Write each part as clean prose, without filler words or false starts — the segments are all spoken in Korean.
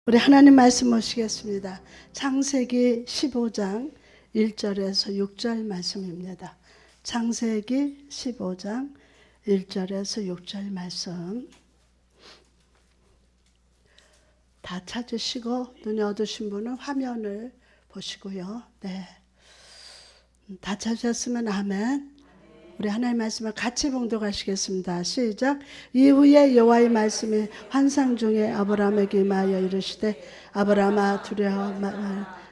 우리 하나님 말씀 보시겠습니다. 창세기 15장 1절에서 6절 말씀입니다. 창세기 15장 1절에서 6절 말씀. 다 찾으시고 눈이 어두우신 분은 화면을 보시고요. 네, 다 찾으셨으면 아멘. 우리 하나님 말씀을 같이 봉독하시겠습니다. 시작. 이후에 여호와의 말씀이 환상 중에 아브라함에게 임하여 이르시되 아브라함아 두려워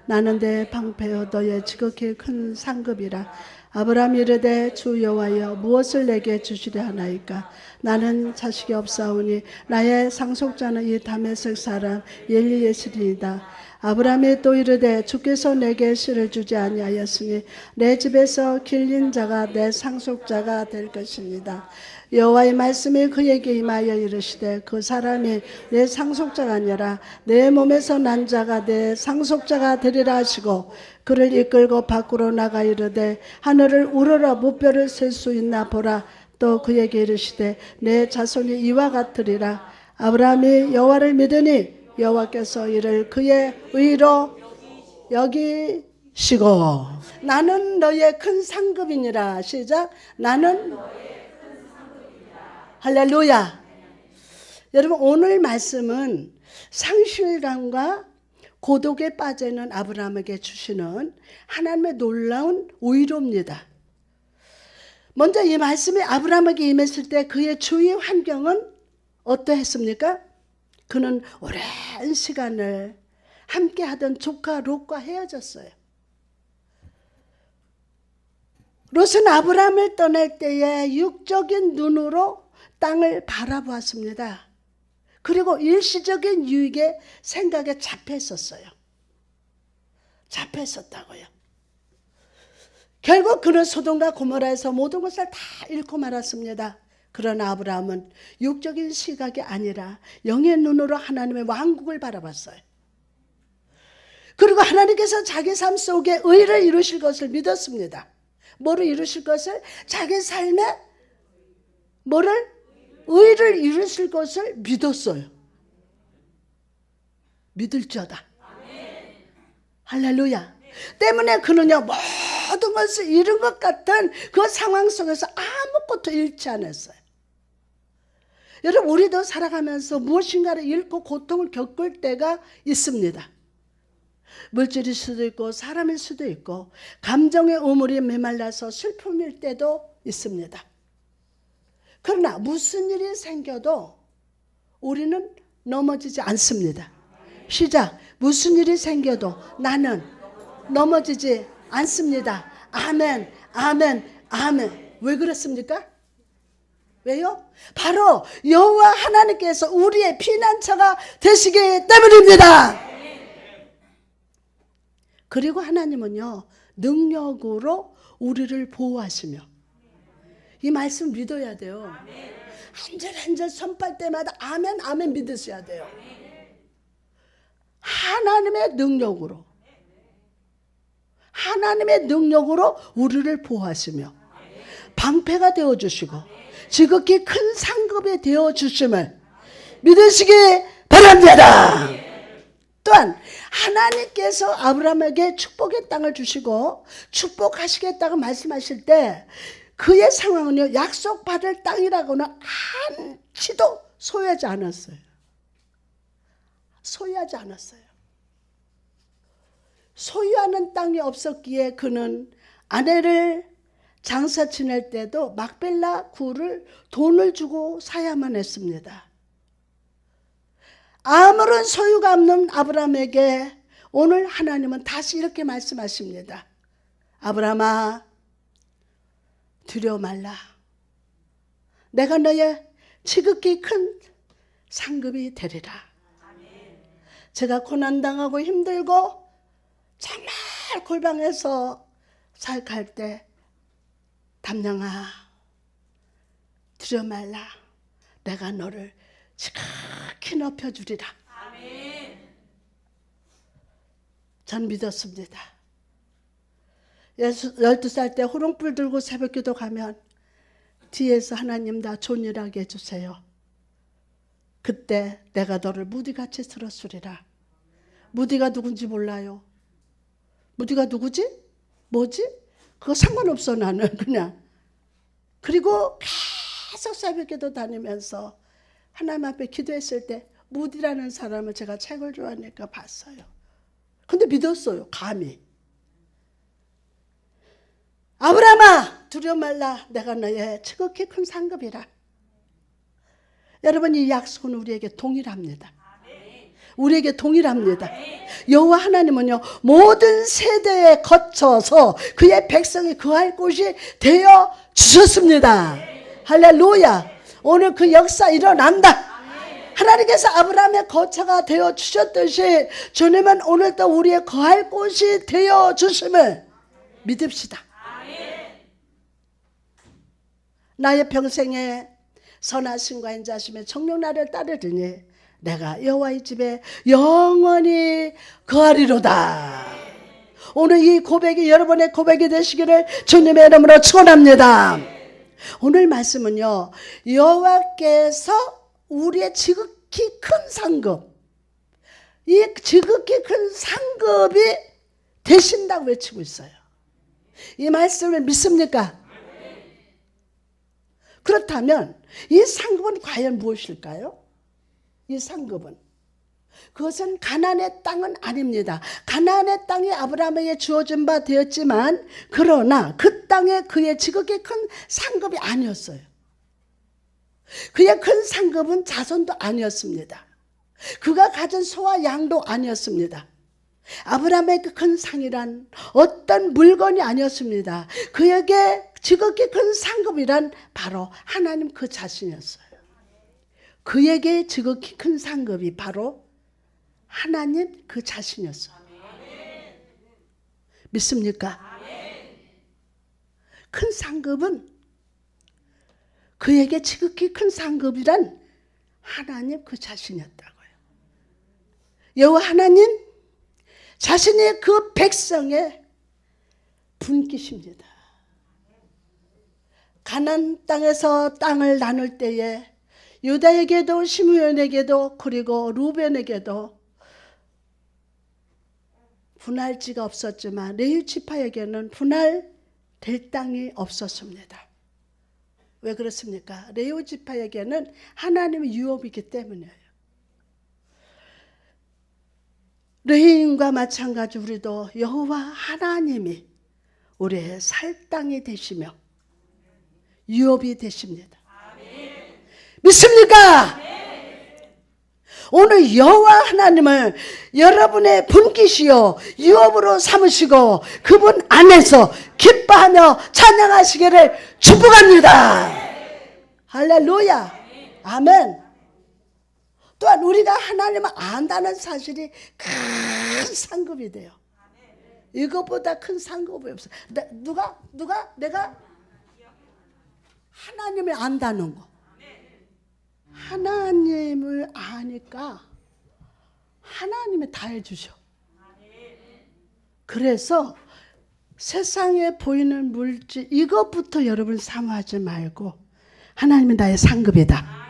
나는 내 방패요 너의 지극히 큰 상급이라. 아브라함이 이르되 주 여호와여 무엇을 내게 주시려 하나이까. 나는 자식이 없사오니 나의 상속자는 이 다메섹 사람 엘리에셀이다. 아브라함이 또 이르되 주께서 내게 씨를 주지 아니하였으니 내 집에서 길린 자가 내 상속자가 될 것입니다. 여호와의 말씀이 그에게 임하여 이르시되 그 사람이 내 상속자가 아니라 내 몸에서 난 자가 내 상속자가 되리라 하시고 그를 이끌고 밖으로 나가 이르되 하늘을 우러러 무뼈를 셀 수 있나 보라. 또 그에게 이르시되 내 자손이 이와 같으리라. 아브라함이 여호와를 믿으니 여호와께서 이를 그의 의로 여기시고 나는 너의 큰 상급이니라. 시작. 나는 할렐루야. 여러분 오늘 말씀은 상실감과 고독에 빠져있는 아브라함에게 주시는 하나님의 놀라운 의로입니다. 먼저 이 말씀이 아브라함에게 임했을 때 그의 주위 환경은 어떠했습니까? 그는 오랜 시간을 함께하던 조카 롯과 헤어졌어요. 롯은 아브라함을 떠날 때에 육적인 눈으로 땅을 바라보았습니다. 그리고 일시적인 유익의 생각에 잡혀 있었어요. 잡혀 있었다고요. 결국 그는 소돔과 고모라에서 모든 것을 다 잃고 말았습니다. 그러나 아브라함은 육적인 시각이 아니라 영의 눈으로 하나님의 왕국을 바라봤어요. 그리고 하나님께서 자기 삶 속에 의를 이루실 것을 믿었습니다. 뭐를 이루실 것을? 자기 삶에 뭐를? 의를 이루실 것을 믿었어요. 믿을지어다. 할렐루야. 때문에 그는요 모든 것을 잃은 것 같은 그 상황 속에서 아무것도 잃지 않았어요. 여러분 우리도 살아가면서 무엇인가를 잃고 고통을 겪을 때가 있습니다. 물질일 수도 있고 사람일 수도 있고 감정의 우물이 메말라서 슬픔일 때도 있습니다. 그러나 무슨 일이 생겨도 우리는 넘어지지 않습니다. 시작. 무슨 일이 생겨도 나는 넘어지지 않습니다. 아멘, 아멘, 아멘. 왜 그렇습니까? 왜요? 바로 여호와 하나님께서 우리의 피난처가 되시기 때문입니다. 그리고 하나님은요 능력으로 우리를 보호하시며 이 말씀 믿어야 돼요. 한 절 한 절 선발 때마다 아멘 아멘 믿으셔야 돼요. 하나님의 능력으로 우리를 보호하시며 방패가 되어주시고 지극히 큰 상급이 되어주심을 믿으시기 바랍니다. 또한 하나님께서 아브라함에게 축복의 땅을 주시고 축복하시겠다고 말씀하실 때 그의 상황은요 약속받을 땅이라고는 한치도 소유하지 않았어요. 소유하는 땅이 없었기에 그는 아내를 장사 지낼 때도 막벨라 굴을 돈을 주고 사야만 했습니다. 아무런 소유가 없는 아브라함에게 오늘 하나님은 다시 이렇게 말씀하십니다. 아브라함아 두려워 말라. 내가 너의 지극히 큰 상급이 되리라. 제가 고난당하고 힘들고 정말 골방에서 살갈 때 담양아 두려워 말라. 내가 너를 지극히 높여주리라. 전 믿었습니다. 12살 때 호롱불 들고 새벽기도 가면 뒤에서 하나님 나 존일하게 해주세요. 그때 내가 너를 무디같이 들었으리라. 무디가 누군지 몰라요. 무디가 누구지? 뭐지? 그거 상관없어 나는 그냥. 그리고 계속 새벽기도 다니면서 하나님 앞에 기도했을 때 무디라는 사람을 제가 책을 좋아하니까 봤어요. 근데 믿었어요. 감히. 아브라함아 두려워 말라. 내가 너의 지극히 큰 상급이라. 여러분 이 약속은 우리에게 동일합니다. 우리에게 동일합니다. 여호와 하나님은요 모든 세대에 거쳐서 그의 백성이 거할 곳이 되어 주셨습니다. 할렐루야. 오늘 그 역사 일어난다. 하나님께서 아브라함의 거처가 되어 주셨듯이 주님은 오늘도 우리의 거할 곳이 되어 주심을 믿읍시다. 나의 평생에 선하심과 인자심의 정령 나를 따르더니 내가 여호와의 집에 영원히 거하리로다. 오늘 이 고백이 여러분의 고백이 되시기를 주님의 이름으로 축원합니다. 오늘 말씀은요 여호와께서 우리의 지극히 큰 상급, 이 지극히 큰 상급이 되신다고 외치고 있어요. 이 말씀을 믿습니까? 그렇다면 이 상급은 과연 무엇일까요? 이 상급은 그것은 가나안의 땅은 아닙니다. 가나안의 땅이 아브라함에게 주어진 바 되었지만 그러나 그 땅에 그의 지극히 큰 상급이 아니었어요. 그의 큰 상급은 자손도 아니었습니다. 그가 가진 소와 양도 아니었습니다. 아브라함의 그 큰 상이란 어떤 물건이 아니었습니다. 그에게 지극히 큰 상급이란 바로 하나님 그 자신이었어요. 그에게 지극히 큰 상급이 바로 하나님 그 자신이었어요. 믿습니까? 큰 상급은 그에게 지극히 큰 상급이란 하나님 그 자신이었다고요. 여호와 하나님 자신의 그 백성의 분기십니다. 가나안 땅에서 땅을 나눌 때에 유다에게도 시므온에게도 그리고 루벤에게도 분할지가 없었지만 레위 지파에게는 분할될 땅이 없었습니다. 왜 그렇습니까? 레위 지파에게는 하나님의 유업이기 때문이에요. 레위인과 마찬가지 우리도 여호와 하나님이 우리의 살 땅이 되시며 유업이 되십니다. 믿습니까? 오늘 여호와 하나님을 여러분의 분기시요 유업으로 삼으시고 그분 안에서 기뻐하며 찬양하시기를 축복합니다. 할렐루야. 아멘. 또한 우리가 하나님을 안다는 사실이 큰 상급이 돼요. 이것보다 큰 상급이 없어요. 내가 하나님을 안다는 거. 하나님을 아니까 하나님이 다 해주셔. 그래서 세상에 보이는 물질 이것부터 여러분 사모하지 말고 하나님이 나의 상급이다.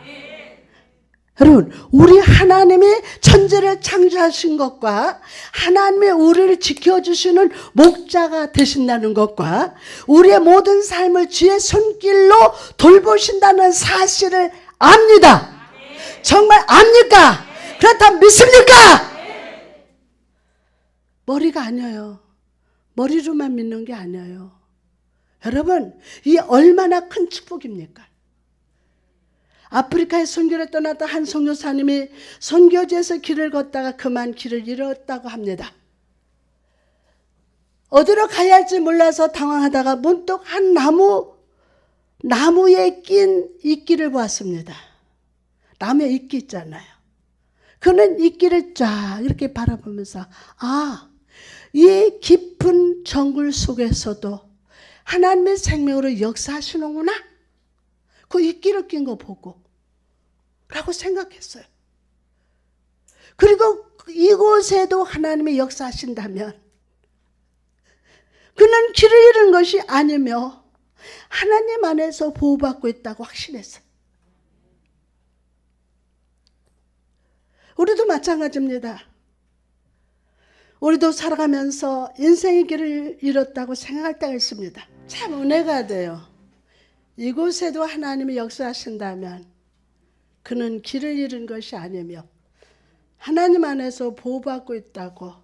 여러분 우리 하나님이 천지를 창조하신 것과 하나님이 우리를 지켜주시는 목자가 되신다는 것과 우리의 모든 삶을 주의 손길로 돌보신다는 사실을 압니다. 정말 압니까? 그렇다면 믿습니까? 머리가 아니에요. 머리로만 믿는 게 아니에요. 여러분 이게 얼마나 큰 축복입니까? 아프리카에 선교를 떠났던 한 선교사님이 선교지에서 길을 걷다가 그만 길을 잃었다고 합니다. 어디로 가야 할지 몰라서 당황하다가 문득 한 나무에 낀 이끼를 보았습니다. 나무에 이끼 있잖아요. 그는 이끼를 쫙 이렇게 바라보면서 이 깊은 정글 속에서도 하나님의 생명으로 역사하시는구나. 그 이끼를 낀 거 보고 라고 생각했어요. 그리고 이곳에도 하나님이 역사하신다면 그는 길을 잃은 것이 아니며 하나님 안에서 보호받고 있다고 확신했어요. 우리도 마찬가지입니다. 우리도 살아가면서 인생의 길을 잃었다고 생각할 때가 있습니다. 참 은혜가 돼요. 이곳에도 하나님이 역사하신다면 그는 길을 잃은 것이 아니며 하나님 안에서 보호받고 있다고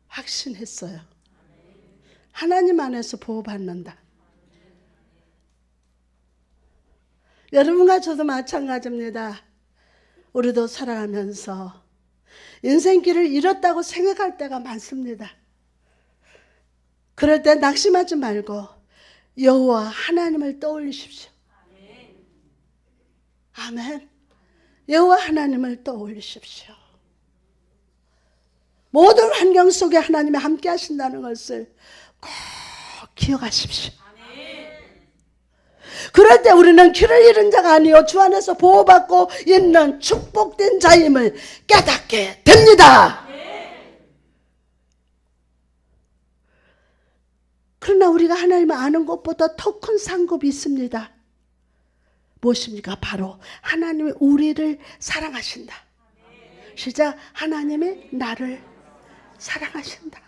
확신했어요. 하나님 안에서 보호받는다. 여러분과 저도 마찬가지입니다. 우리도 살아가면서 인생길을 잃었다고 생각할 때가 많습니다. 그럴 때 낙심하지 말고 여호와 하나님을 떠올리십시오. 아멘. 여호와 하나님을 떠올리십시오. 모든 환경 속에 하나님이 함께 하신다는 것을 꼭 기억하십시오. 그럴 때 우리는 길을 잃은 자가 아니요 주 안에서 보호받고 있는 축복된 자임을 깨닫게 됩니다. 그러나 우리가 하나님을 아는 것보다 더 큰 상급이 있습니다. 무엇입니까? 바로 하나님이 우리를 사랑하신다. 시작. 하나님이 나를 사랑하신다.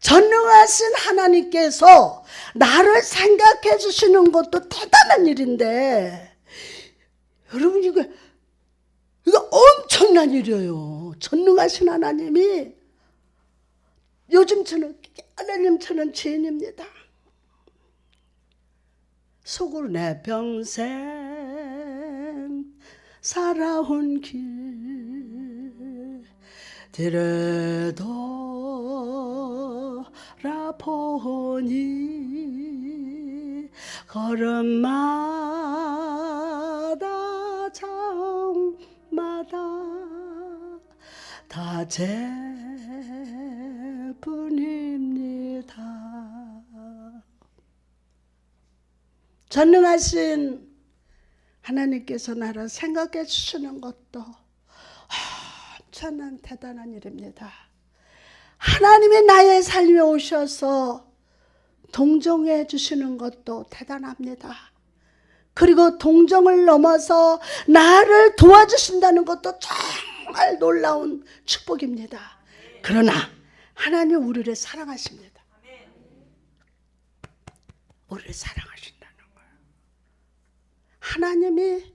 전능하신 하나님께서 나를 생각해 주시는 것도 대단한 일인데, 여러분 이거 엄청난 일이에요. 전능하신 하나님이, 요즘 저는 하나님처럼 죄인입니다. 속으로 내 평생 살아온 길 되돌아보니 걸음마다 장마다 다 죄뿐입니다. 전능하신 하나님께서 나를 생각해 주시는 것도 엄청난 대단한 일입니다. 하나님이 나의 삶에 오셔서 동정해 주시는 것도 대단합니다. 그리고 동정을 넘어서 나를 도와주신다는 것도 정말 놀라운 축복입니다. 그러나 하나님 우리를 사랑하십니다. 우리를 사랑하신다는 거예요. 하나님이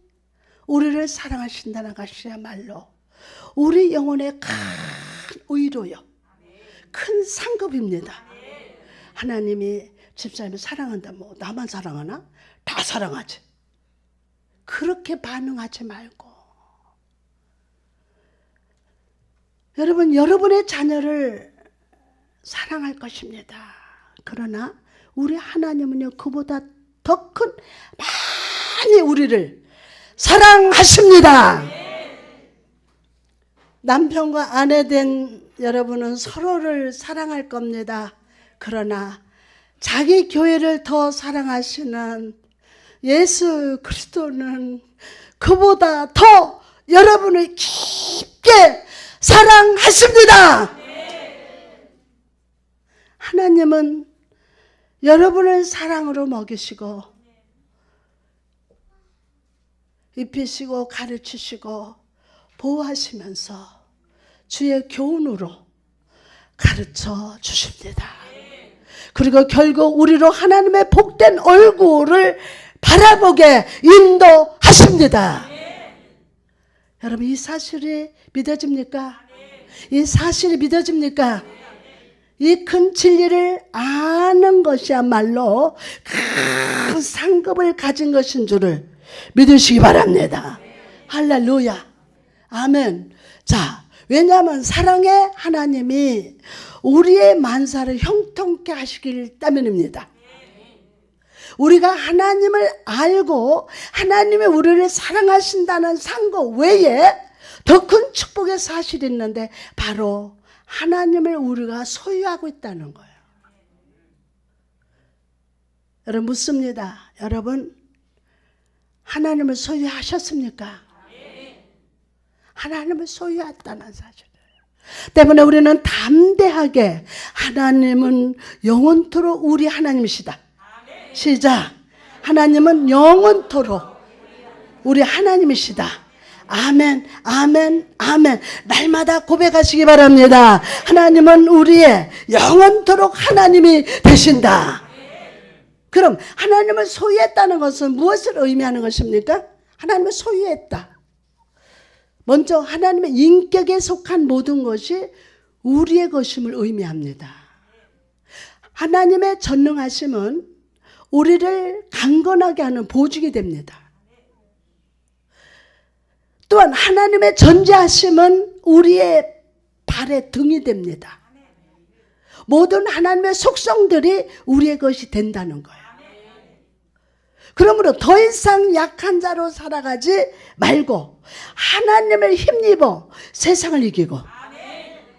우리를 사랑하신다는 것이야말로 우리 영혼의 큰 의로요, 큰 상급입니다. 하나님이 집사님을 사랑한다, 뭐 나만 사랑하나? 다 사랑하지. 그렇게 반응하지 말고, 여러분, 여러분의 자녀를 사랑할 것입니다. 그러나 우리 하나님은요, 그보다 더 큰 많이 우리를 사랑하십니다. 남편과 아내 된 여러분은 서로를 사랑할 겁니다. 그러나 자기 교회를 더 사랑하시는 예수 그리스도는 그보다 더 여러분을 깊게 사랑하십니다. 하나님은 여러분을 사랑으로 먹이시고 입히시고 가르치시고 보호하시면서 주의 교훈으로 가르쳐 주십니다. 그리고 결국 우리로 하나님의 복된 얼굴을 바라보게 인도하십니다. 여러분, 이 사실이 믿어집니까? 이 사실이 믿어집니까? 이 큰 진리를 아는 것이야말로 큰 상급을 가진 것인 줄을 믿으시기 바랍니다. 할렐루야. 아멘. 자, 왜냐하면 사랑의 하나님이 우리의 만사를 형통케 하시길 때문입니다. 우리가 하나님을 알고 하나님이 우리를 사랑하신다는 상고 외에 더 큰 축복의 사실이 있는데, 바로 하나님을 우리가 소유하고 있다는 거예요. 여러분, 묻습니다. 여러분, 하나님을 소유하셨습니까? 하나님을 소유했다는 사실이에요. 때문에 우리는 담대하게, 하나님은 영원토록 우리 하나님이시다. 시작. 하나님은 영원토록 우리 하나님이시다. 아멘, 아멘, 아멘. 날마다 고백하시기 바랍니다. 하나님은 우리의 영원토록 하나님이 되신다. 그럼 하나님을 소유했다는 것은 무엇을 의미하는 것입니까? 하나님을 소유했다. 먼저 하나님의 인격에 속한 모든 것이 우리의 것임을 의미합니다. 하나님의 전능하심은 우리를 강건하게 하는 보증이 됩니다. 또한 하나님의 전지하심은 우리의 발의 등이 됩니다. 모든 하나님의 속성들이 우리의 것이 된다는 거예요. 그러므로 더 이상 약한 자로 살아가지 말고 하나님을 힘입어 세상을 이기고,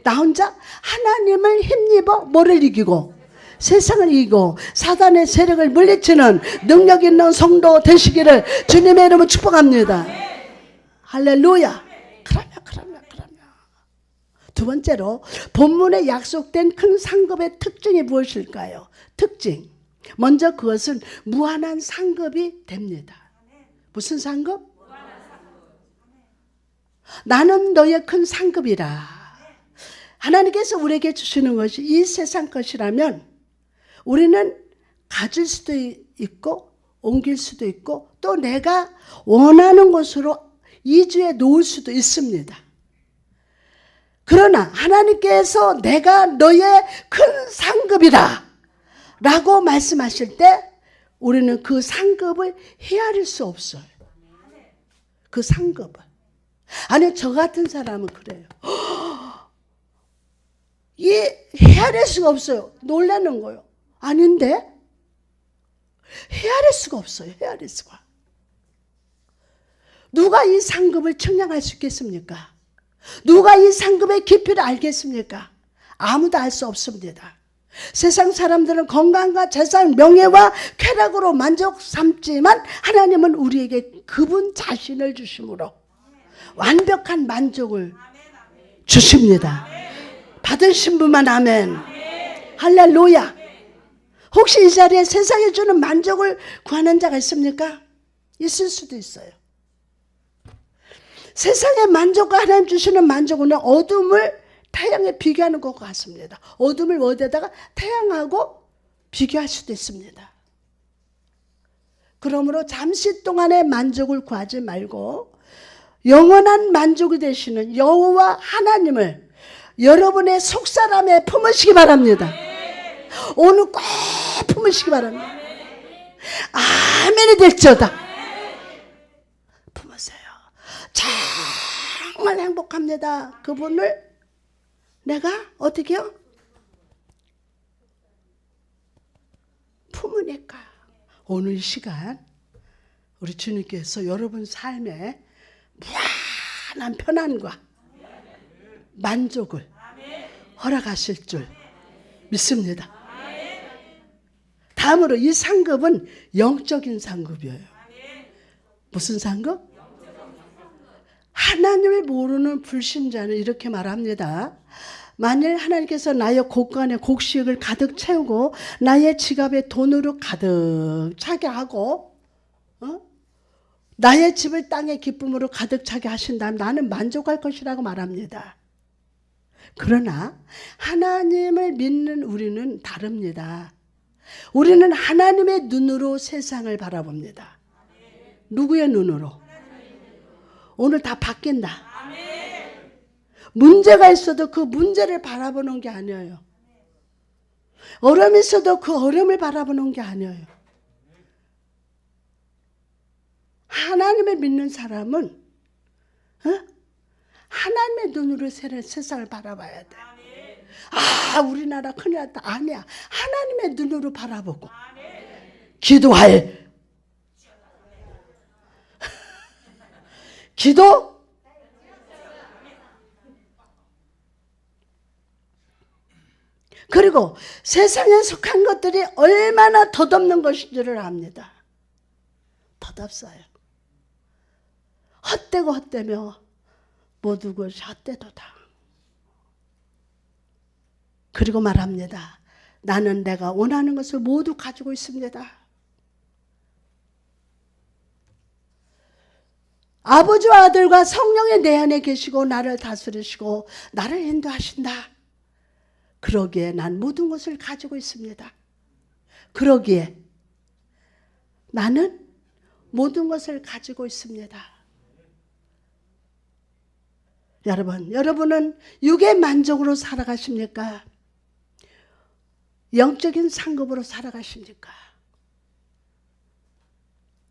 나 혼자 하나님을 힘입어 뭐를 이기고? 세상을 이기고 사단의 세력을 물리치는 능력 있는 성도 되시기를 주님의 이름으로 축복합니다. 할렐루야. 그러면 두 번째로 본문에 약속된 큰 상급의 특징이 무엇일까요? 특징. 먼저 그것은 무한한 상급이 됩니다. 무슨 상급? 나는 너의 큰 상급이라. 하나님께서 우리에게 주시는 것이 이 세상 것이라면 우리는 가질 수도 있고 옮길 수도 있고 또 내가 원하는 곳으로 이주해 놓을 수도 있습니다. 그러나 하나님께서 내가 너의 큰 상급이다 라고 말씀하실 때 우리는 그 상급을 헤아릴 수 없어요. 그 상급을. 아니 저 같은 사람은 그래요. 헤아릴 수가 없어요. 놀라는 거예요. 아닌데? 헤아릴 수가 없어요. 헤아릴 수가. 누가 이 상급을 측량할 수 있겠습니까? 누가 이 상급의 깊이를 알겠습니까? 아무도 알 수 없습니다. 세상 사람들은 건강과 재산, 명예와 쾌락으로 만족 삼지만 하나님은 우리에게 그분 자신을 주심으로 완벽한 만족을 주십니다. 받으신 분만 아멘. 할렐루야. 혹시 이 자리에 세상에 주는 만족을 구하는 자가 있습니까? 있을 수도 있어요. 세상의 만족과 하나님 주시는 만족은 어둠을 태양에 비교하는 것 같습니다. 어둠을 어디에다가 태양하고 비교할 수도 있습니다. 그러므로 잠시 동안의 만족을 구하지 말고 영원한 만족이 되시는 여호와 하나님을 여러분의 속사람에 품으시기 바랍니다. 오늘 꼭 품으시기 바랍니다. 아멘이 될지어다. 품으세요. 정말 행복합니다. 그분을 내가 어떻게 해요? 품으니까. 오늘 이 시간 우리 주님께서 여러분 삶에 무한한 편안과 만족을 허락하실 줄 믿습니다. 다음으로 이 상급은 영적인 상급이에요. 무슨 상급? 하나님을 모르는 불신자는 이렇게 말합니다. 만일 하나님께서 나의 곳간에 곡식을 가득 채우고 나의 지갑에 돈으로 가득 차게 하고 나의 집을 땅의 기쁨으로 가득 차게 하신다면 나는 만족할 것이라고 말합니다. 그러나 하나님을 믿는 우리는 다릅니다. 우리는 하나님의 눈으로 세상을 바라봅니다. 누구의 눈으로? 오늘 다 바뀐다. 문제가 있어도 그 문제를 바라보는 게 아니에요. 어려움이 있어도 그 어려움을 바라보는 게 아니에요. 하나님을 믿는 사람은 하나님의 눈으로 세상을 바라봐야 돼. 아, 우리나라 큰일 났다. 아니야. 하나님의 눈으로 바라보고 기도할 기도 그리고 세상에 속한 것들이 얼마나 덧없는 것인지를 압니다. 덧없어요. 헛되고 헛되며 모든 것이 헛되도다. 그리고 말합니다. 나는 내가 원하는 것을 모두 가지고 있습니다. 아버지와 아들과 성령의 내 안에 계시고 나를 다스리시고 나를 인도하신다. 그러기에 난 모든 것을 가지고 있습니다. 그러기에 나는 모든 것을 가지고 있습니다. 여러분은 육의 만족으로 살아가십니까? 영적인 상급으로 살아가십니까?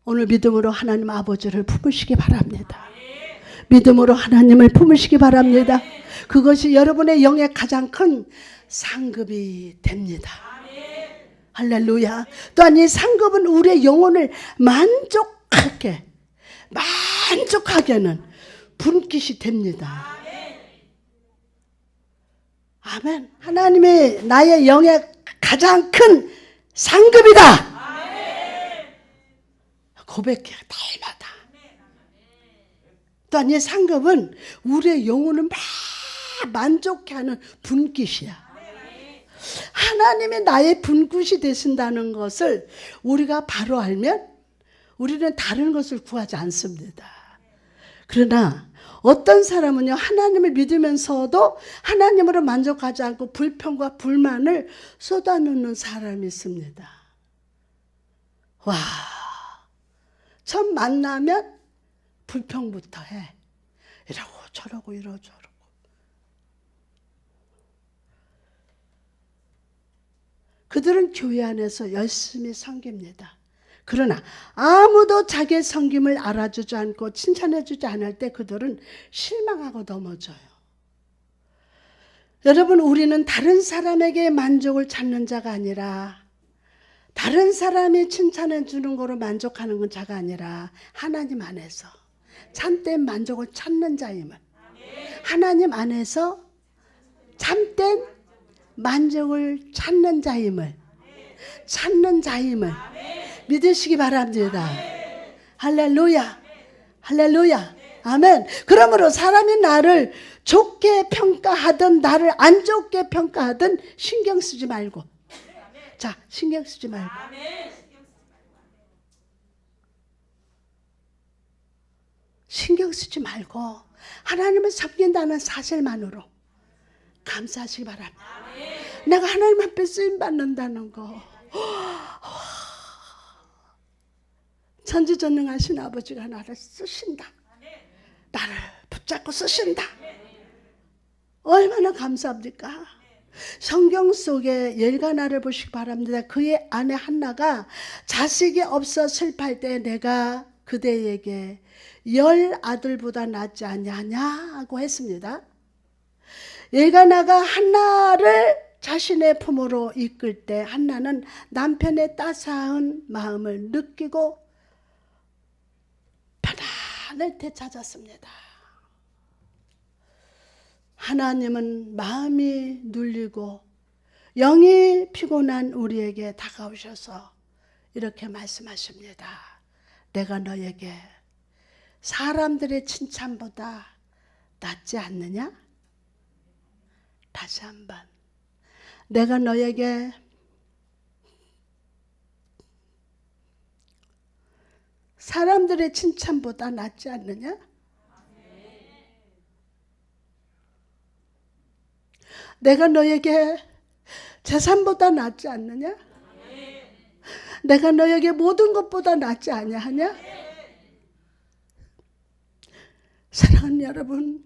오늘 믿음으로 하나님 아버지를 품으시기 바랍니다. 믿음으로 하나님을 품으시기 바랍니다. 그것이 여러분의 영의 가장 큰 상급이 됩니다. 할렐루야. 또한 이 상급은 우리의 영혼을 만족하게 하는 분깃이 됩니다. 아멘. 하나님이 나의 영의 가장 큰 상급이다. 고백해 날마다. 또한 이 상급은 우리의 영혼을 막 만족해 하는 분깃이야. 하나님이 나의 분깃이 되신다는 것을 우리가 바로 알면 우리는 다른 것을 구하지 않습니다. 그러나 어떤 사람은요, 하나님을 믿으면서도 하나님으로 만족하지 않고 불평과 불만을 쏟아놓는 사람이 있습니다. 와, 처음 만나면 불평부터 해. 이러고 저러고 이러고 저러고. 그들은 교회 안에서 열심히 섬깁니다. 그러나 아무도 자기의 섬김을 알아주지 않고 칭찬해주지 않을 때 그들은 실망하고 넘어져요. 여러분, 우리는 다른 사람에게 만족을 찾는 자가 아니라, 다른 사람이 칭찬해 주는 거로 만족하는 건 자가 아니라 하나님 안에서 참된 만족을 찾는 자임을, 하나님 안에서 참된 만족을 찾는 자임을 믿으시기 바랍니다. 할렐루야. 할렐루야. 아멘. 그러므로 사람이 나를 좋게 평가하든 나를 안 좋게 평가하든 신경 쓰지 말고, 자, 신경 쓰지 말고, 신경 쓰지 말고 하나님을 섬긴다는 사실만으로 감사하시기 바랍니다. 내가 하나님 앞에 쓰임받는다는 거, 전지전능하신 아버지가 나를 쓰신다, 나를 붙잡고 쓰신다. 얼마나 감사합니까? 성경 속에 엘가나를 보시기 바랍니다. 그의 아내 한나가 자식이 없어 슬퍼할 때 내가 그대에게 10 아들보다 낫지 아니하냐고 했습니다. 엘가나가 한나를 자신의 품으로 이끌 때 한나는 남편의 따스한 마음을 느끼고 편안을 되찾았습니다. 하나님은 마음이 눌리고 영이 피곤한 우리에게 다가오셔서 이렇게 말씀하십니다. 내가 너에게 사람들의 칭찬보다 낫지 않느냐? 다시 한번. 내가 너에게 사람들의 칭찬보다 낫지 않느냐? 내가 너에게 재산보다 낫지 않느냐? 내가 너에게 모든 것보다 낫지 아니하냐? 사랑하는 여러분,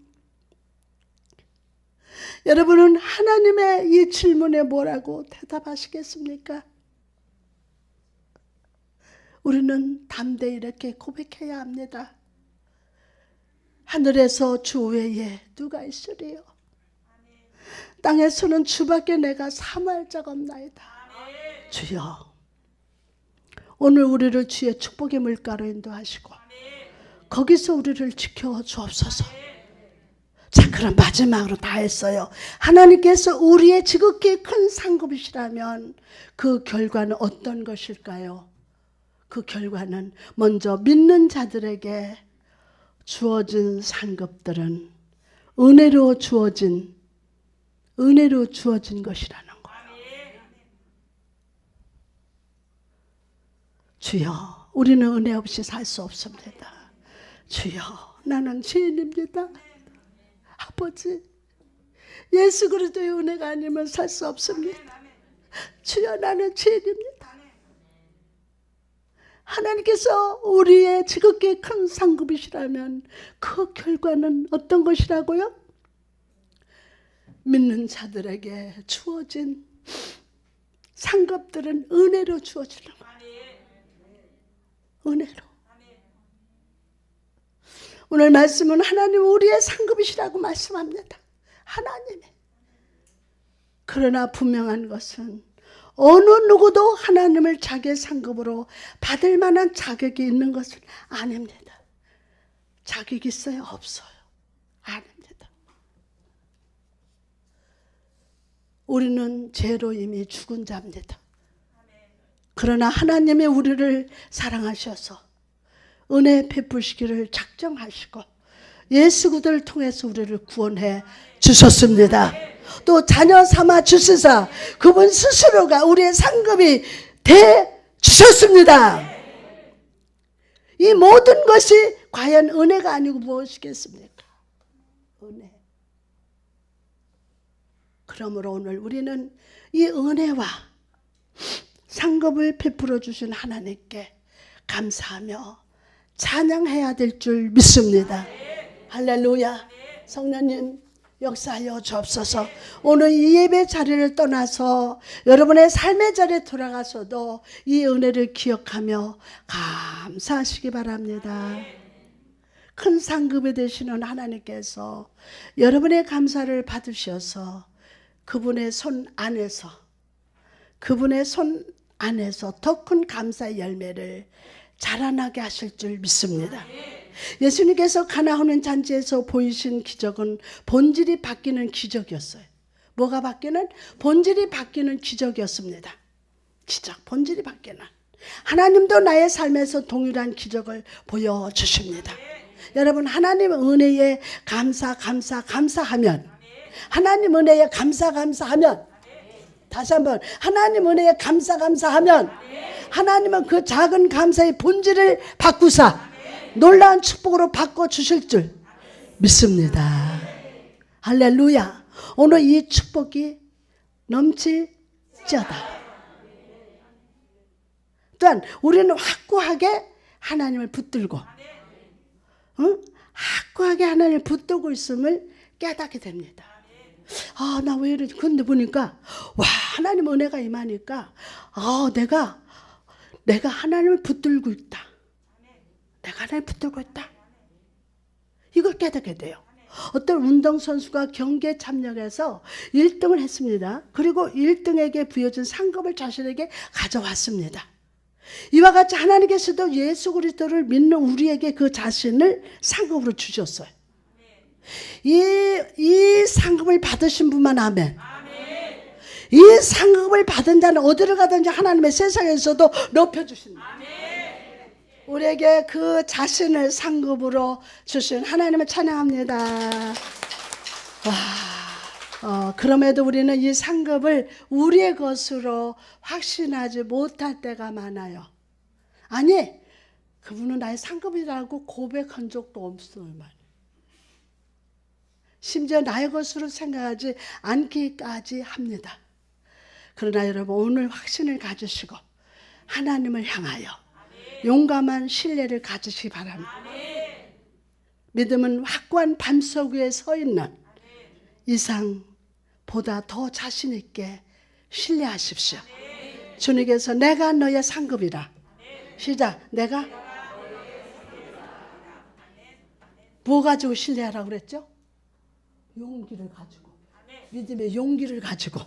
여러분은 하나님의 이 질문에 뭐라고 대답하시겠습니까? 우리는 담대히 이렇게 고백해야 합니다. 하늘에서 주 외에 누가 있으리요? 땅에서는 주밖에 내가 사모할 자가 없나이다. 주여, 오늘 우리를 주의 축복의 물가로 인도하시고 거기서 우리를 지켜 주옵소서. 자, 그럼 마지막으로 다 했어요. 하나님께서 우리의 지극히 큰 상급이시라면 그 결과는 어떤 것일까요? 그 결과는 먼저 믿는 자들에게 주어진 상급들은 은혜로 주어진 것이라는 거예요. 주여, 우리는 은혜 없이 살 수 없습니다. 주여 나는 죄인입니다. 아버지 예수 그리스도의 은혜가 아니면 살 수 없습니다. 주여 나는 죄인입니다. 하나님께서 우리의 지극히 큰 상급이시라면 그 결과는 어떤 것이라고요? 믿는 자들에게 주어진 상급들은 은혜로 주어지는 거예요. 은혜로. 오늘 말씀은 하나님 우리의 상급이시라고 말씀합니다. 하나님의. 그러나 분명한 것은 어느 누구도 하나님을 자기의 상급으로 받을 만한 자격이 있는 것은 아닙니다. 자격이 있어요? 없어요? 아닙니다. 우리는 죄로 이미 죽은 자입니다. 그러나 하나님이 우리를 사랑하셔서 은혜 베푸시기를 작정하시고 예수 그리스도를 통해서 우리를 구원해 주셨습니다. 또 자녀 삼아 주시사 그분 스스로가 우리의 상급이 돼 주셨습니다. 이 모든 것이 과연 은혜가 아니고 무엇이겠습니까? 은혜. 그러므로 오늘 우리는 이 은혜와 상급을 베풀어 주신 하나님께 감사하며 찬양해야 될 줄 믿습니다. 할렐루야. 성령님 역사하여 주옵소서. 오늘 이 예배 자리를 떠나서 여러분의 삶의 자리에 돌아가서도 이 은혜를 기억하며 감사하시기 바랍니다. 큰 상급이 되시는 하나님께서 여러분의 감사를 받으셔서 그분의 손 안에서 더 큰 감사의 열매를 자라나게 하실 줄 믿습니다. 예수님께서 가나오는 잔치에서 보이신 기적은 본질이 바뀌는 기적이었어요. 뭐가 바뀌는? 본질이 바뀌는 기적이었습니다. 기적, 본질이 바뀌는. 하나님도 나의 삶에서 동일한 기적을 보여주십니다. 여러분 하나님 은혜에 감사하면 하나님 은혜에 감사하면 다시 한번 하나님 은혜에 감사하면 하나님은 그 작은 감사의 본질을 바꾸사 놀라운 축복으로 바꿔주실 줄 믿습니다. 할렐루야. 오늘 이 축복이 넘치지어다. 또한 우리는 확고하게 하나님을 붙들고 확고하게 하나님을 붙들고 있음을 깨닫게 됩니다. 아, 나 왜 이러지? 근데 보니까 와, 하나님 은혜가 임하니까 내가 하나님을 붙들고 있다. 내가 하나님을 붙들고 있다. 이걸 깨닫게 돼요. 어떤 운동선수가 경기에 참여해서 1등을 했습니다. 그리고 1등에게 부여진 상급을 자신에게 가져왔습니다. 이와 같이 하나님께서도 예수 그리스도를 믿는 우리에게 그 자신을 상급으로 주셨어요. 이 상급을 받으신 분만 아멘. 이 상급을 받은 자는 어디를 가든지 하나님의 세상에서도 높여주신다. 우리에게 그 자신을 상급으로 주신 하나님을 찬양합니다. 그럼에도 우리는 이 상급을 우리의 것으로 확신하지 못할 때가 많아요. 아니, 그분은 나의 상급이라고 고백한 적도 없어요. 심지어 나의 것으로 생각하지 않기까지 합니다. 그러나 여러분 오늘 확신을 가지시고 하나님을 향하여 용감한 신뢰를 가지시기 바랍니다. 믿음은 확고한 반석 위에 서 있는 이상보다 더 자신 있게 신뢰하십시오. 주님께서 내가 너의 상급이라. 시작. 내가 뭐 가지고 신뢰하라고 그랬죠? 용기를 가지고. 믿음의 용기를 가지고.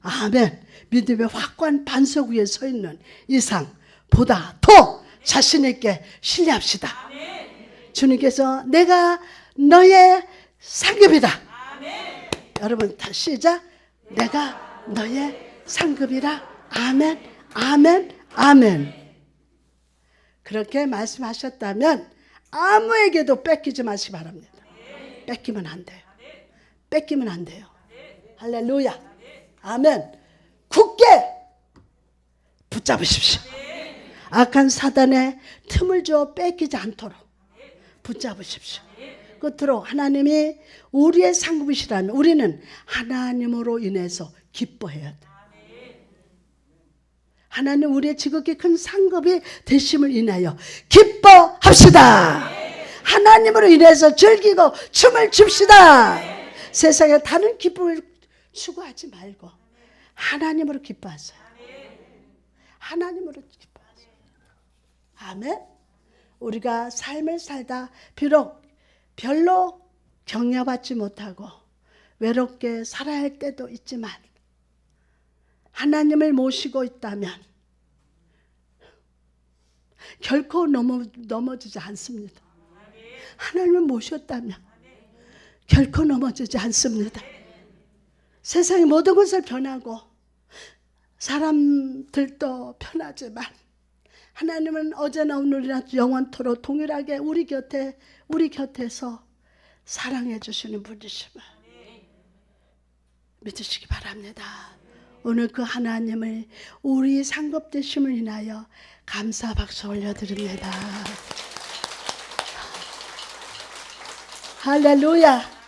아멘. 믿음의 확고한 반석 위에 서 있는 이상보다 더 자신 있게 신뢰합시다. 주님께서 내가 너의 상급이다. 여러분 다시 시작. 내가 너의 상급이라. 아멘. 아멘. 아멘. 그렇게 말씀하셨다면 아무에게도 뺏기지 마시기 바랍니다. 뺏기면 안 돼요. 뺏기면 안 돼요. 할렐루야. 아멘. 굳게 붙잡으십시오. 악한 사단에 틈을 주어 뺏기지 않도록 붙잡으십시오. 끝으로 하나님이 우리의 상급이시라면 우리는 하나님으로 인해서 기뻐해야 돼. 하나님 우리의 지극히 큰 상급이 되심을 인하여 기뻐합시다. 하나님으로 인해서 즐기고 춤을 춥시다. 세상에 다른 기쁨을 추구하지 말고 하나님으로 기뻐하세요. 하나님으로 기뻐하세요. 아멘. 우리가 삶을 살다 비록 별로 격려받지 못하고 외롭게 살아야 할 때도 있지만 하나님을 모시고 있다면 결코 넘어지지 않습니다. 하나님을 모셨다면 결코 넘어지지 않습니다. 세상의 모든 것을 변하고 사람들도 변하지만 하나님은 어제나 오늘이나 영원토록 동일하게 우리 곁에서 사랑해 주시는 분이심을 믿으시기 바랍니다. 오늘 그 하나님을 우리 상급되심을 인하여 감사 박수 올려드립니다. 할렐루야.